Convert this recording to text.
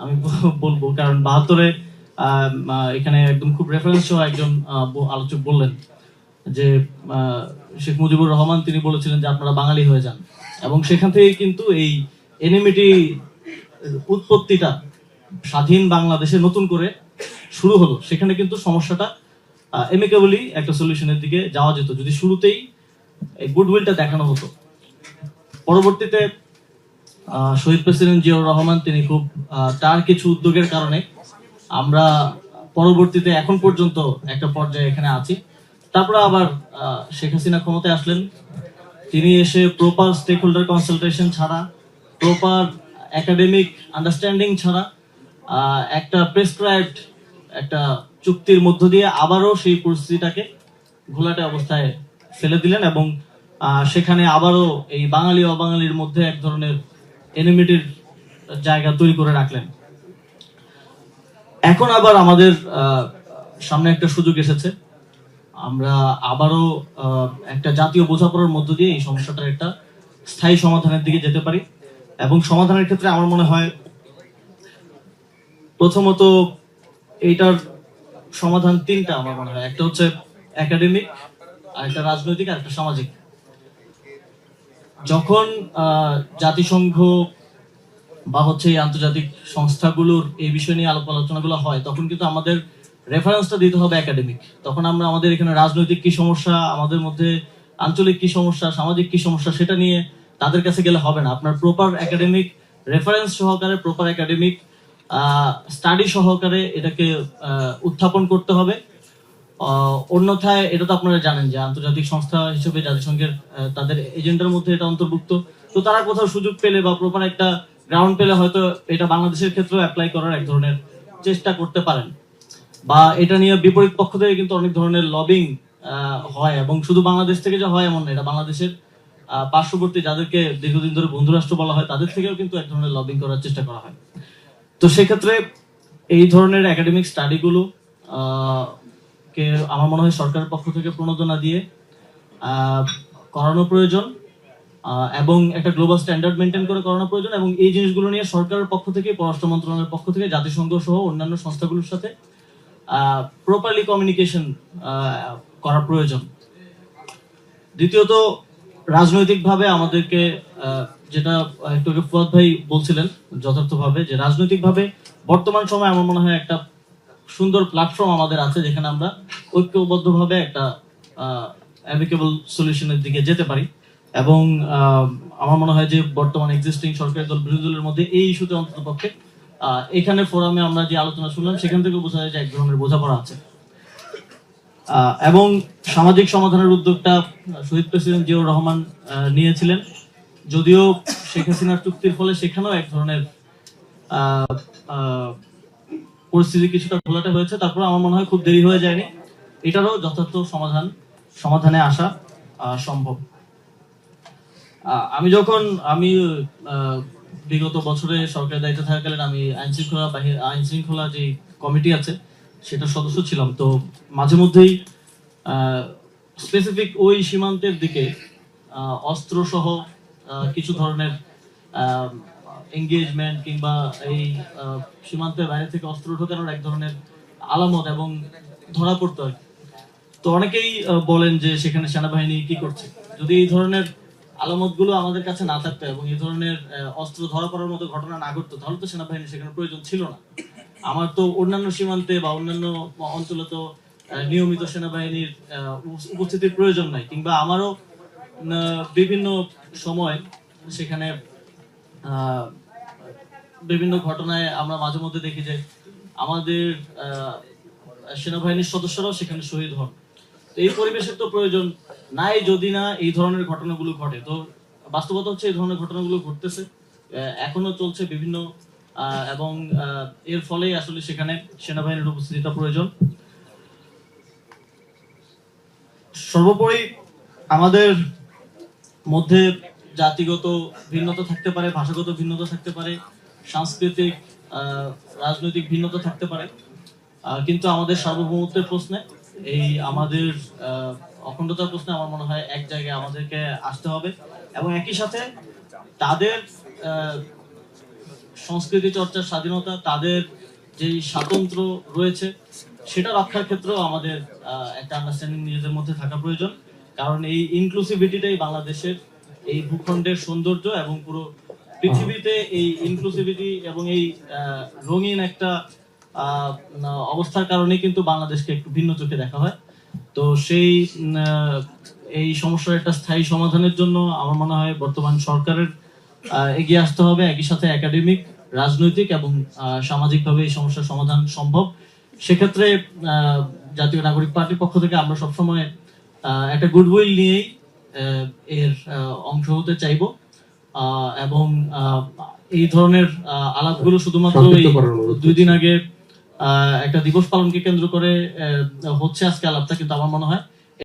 আমি বলবো, কারণ 72-এ এখানে একদম খুব রেফারেন্স সহ একজন আলোচক বললেন যে শেখ মুজিবুর রহমান তিনি বলেছিলেন যে আপনারা বাঙালি হয়ে যান, এবং সেখান থেকে কিন্তু এই এনিমিটি উৎপত্তিটা স্বাধীন বাংলাদেশে নতুন করে শুরু হলো। সেখানে কিন্তু সমস্যাটা এমিকেবলি একটা সলিউশনের দিকে যাওয়া যেত যদি শুরুতেই এই গুডউইলটা দেখানো হতো। পরবর্তীতে শহীদ প্রেসিডেন্ট জিয়াউর রহমান তিনি খুব তার কিছু উদ্যোগের কারণে আমরা পরবর্তীতে এখন পর্যন্ত একটা পর্যায়ে এখানে আছি। তারপরে আবার শেখ হাসিনা ক্ষমতায় আসলেন। তিনি এসে প্রপার স্টেক হোল্ডার কনসালটেশন ছাড়া, প্রপার একাডেমিক আন্ডারস্ট্যান্ডিং ছাড়া একটা প্রেসক্রাইবড একটা চুক্তির মধ্য দিয়ে আবারও সেই পরিস্থিতিটাকে ঘোলাটে অবস্থায় ফেলে দিলেন, এবং সেখানে আবারও এই বাঙালি অবাঙালির মধ্যে এক ধরনের এনিমিটির জায়গা তৈরি করে রাখলেন। এখন আবার আমাদের সামনে একটা সুযোগ এসেছে, আমরা আবারও একটা জাতীয় বোঝাপড়ার মধ্য দিয়ে এই সমস্যাটার একটা স্থায়ী সমাধানের দিকে যেতে পারি। এবং সমাধানের ক্ষেত্রে আমার মনে হয় প্রথমত এইটার সমাধান তিনটা আমার মনে হয়। একটা হচ্ছে একাডেমিক, আরেকটা রাজনৈতিক, আর একটা সামাজিক। যখন জাতিসংঘ বা হচ্ছে এই আন্তর্জাতিক সংস্থাগুলোর এই বিষয় নিয়ে আলোচনাগুলো হয়, তখন কিন্তু আমাদের রেফারেন্সটা দিতে হবে একাডেমিক। তখন আমরা আমাদের এখানে রাজনৈতিক কি সমস্যা, আমাদের মধ্যে আঞ্চলিক কি সমস্যা, সামাজিক কি সমস্যা, সেটা নিয়ে তাদের কাছে গেলে হবে না। আপনার প্রপার একাডেমিক রেফারেন্স সহকারে, প্রপার একাডেমিক স্টাডি সহকারে এটাকে উত্থাপন করতে হবে। অন্যথায় এটা তো আপনারা জানেন যে আন্তর্জাতিক সংস্থা হিসেবে জাতিসংঘের তাদের এজেন্ডার মধ্যে এটা অন্তর্ভুক্ত। তো তারা কোথাও সুযোগ পেলে বা প্রপার একটা গ্রাউন্ড পেলে হয়তো এটা বাংলাদেশের ক্ষেত্রেও অ্যাপ্লাই করার এক ধরনের চেষ্টা করতে পারেন। বা এটা নিয়ে বিপরীত পক্ষ থেকে কিন্তু অনেক ধরনের লবিং হয়, এবং শুধু বাংলাদেশ থেকে যে হয় এমন না, এটা বাংলাদেশের পার্শ্ববর্তী যাদেরকে দীর্ঘদিন ধরে বন্ধুরাষ্ট্র বলা হয় তাদের থেকেও কিন্তু এক ধরনের লবিং করার চেষ্টা করা হয়। তো সেক্ষেত্রে এই ধরনের একাডেমিক স্টাডিগুলো কে আমার মনে হয় সরকারের পক্ষ থেকে প্রণোদনা দিয়ে করানো প্রয়োজন, এবং একটা গ্লোবাল স্ট্যান্ডার্ড মেনটেন করে করানো প্রয়োজন। এবং এই জিনিসগুলো নিয়ে সরকারের পক্ষ থেকে, পররাষ্ট্র মন্ত্রণালয়ের পক্ষ থেকে জাতিসংঘ সহ অন্যান্য সংস্থাগুলোর সাথে প্রপারলি কমিউনিকেশন করা প্রয়োজন। দ্বিতীয়ত রাজনৈতিকভাবে আমাদেরকে যেটা একটু আগে ফুয়াদ ভাই বলছিলেন যথার্থভাবে, যে রাজনৈতিকভাবে বর্তমান সময় আমার মনে হয় একটা সুন্দর প্ল্যাটফর্ম আমাদের আছে যেখানে আমরা ঐক্যবদ্ধভাবে একটা অ্যামিকেবল সলিউশনের দিকে যেতে পারি। এবং আমার মনে হয় যে বর্তমান এক্সিস্টিং সরকারি দল বিরোধী দলের মধ্যে এই ইস্যুতে অন্তত পক্ষে এখানে ফোরামে আমরা যে আলোচনা শুনলাম সেখান থেকে বোঝা যায় যে এক ধরনের বোঝাপড়া আছে। এবং সামাজিক সমাধানের উদ্যোগটা শহীদ প্রেসিডেন্ট জিয়াউর রহমান নিয়েছিলেন, যদিও শেখ হাসিনার চুক্তির ফলে সেখানেও এক ধরনের পরিস্থিতি কিছুটা ঘোলাটে হয়েছে। তারপরে আমার মনে হয় খুব দেরি হয়ে যায়নি, এটারও যথার্থ সমাধানে আসা সম্ভব। আমি বিগত বছরে সরকারের দায়িত্বে থাকাকালীন আমি আইন শৃঙ্খলা যে কমিটি আছে সেটার সদস্য ছিলাম। তো মাঝে মধ্যেই স্পেসিফিক ওই সীমান্তের দিকে অস্ত্র সহ কিছু ধরনের এঙ্গেজমেন্ট কিংবা এই সীমান্তের বাইরে থেকে অস্ত্র ঢোকানোর এক ধরনের আলামত এবং ধরা পড়তো আর কি। তো অনেকেই বলেন যে সেখানে সেনাবাহিনী কি করছে। যদি এই ধরনের আলামতগুলো আমাদের কাছে না থাকতো এবং এই ধরনের অস্ত্র ধরা পড়ার মতো ঘটনা না ঘটতো, তাহলে তো সেনাবাহিনী সেখানে প্রয়োজন ছিল না। আমার তো অন্যান্য সীমান্তে বা অন্যান্য অঞ্চলে তো নিয়মিত সেনাবাহিনীর উপস্থিতির প্রয়োজন নাই, কিংবা আমারও বিভিন্ন সময় সেখানে বিভিন্ন ঘটনায় আমরা মাঝে মধ্যে দেখি যে আমাদের সেনাবাহিনীর সদস্যরাও সেখানে শহীদ হন। এই পরিবেশের তো প্রয়োজন নাই যদি না এই ধরনের ঘটনাগুলো ঘটে। তো বাস্তবতা হচ্ছে এই ধরনের ঘটনাগুলো ঘটতেছে, এখনো চলছে বিভিন্ন, এবং এর ফলেই আসলে সেখানে সেনাবাহিনীর উপস্থিতিটা প্রয়োজন। সর্বোপরি আমাদের মধ্যে জাতিগত ভিন্নতা থাকতে পারে, ভাষাগত ভিন্নতা থাকতে পারে, সাংস্কৃতিক রাজনৈতিক ভিন্নতা থাকতে পারে, কিন্তু আমাদের সার্বভৌমত্বের প্রশ্নে, এই আমাদের অখণ্ডতার প্রশ্নে আমার মনে হয় এক জায়গায় আমাদেরকে আসতে হবে। এবং একই সাথে তাদের সংস্কৃতি চর্চার স্বাধীনতা, তাদের যেই স্বাতন্ত্র্য রয়েছে সেটা রক্ষার ক্ষেত্রেও আমাদের একটা আন্ডারস্ট্যান্ডিং নিজেদের মধ্যে থাকা প্রয়োজন। কারণ এই ইনক্লুসিভিটিটাই বাংলাদেশের এই ভূখণ্ডের সৌন্দর্য, এবং পুরো পৃথিবীতে এই ইনক্লুসিভিটি এবং এই রঙিন একটা অবস্থার কারণে কিন্তু বাংলাদেশকে একটু ভিন্ন চোখে দেখা হয়। তো সেই এই সমস্যার একটা স্থায়ী সমাধানের জন্য আমার মনে হয় বর্তমান সরকারের এগিয়ে আসতে হবে। একই সাথে একাডেমিক, রাজনৈতিক এবং সামাজিকভাবে এই সমস্যার সমাধান সম্ভব। সেক্ষেত্রে জাতীয় নাগরিক পার্টির পক্ষ থেকে আমরা সবসময় একটা গুডউইল নিয়েই এর অংশ হতে চাইব, এবং এই ধরনের আলাপগুলো শুধুমাত্র 2 দিন আগে একটা দিবস পালনকে কেন্দ্র করে হচ্ছে আজকে আলাপটা, কিন্তু আমার মনে হয়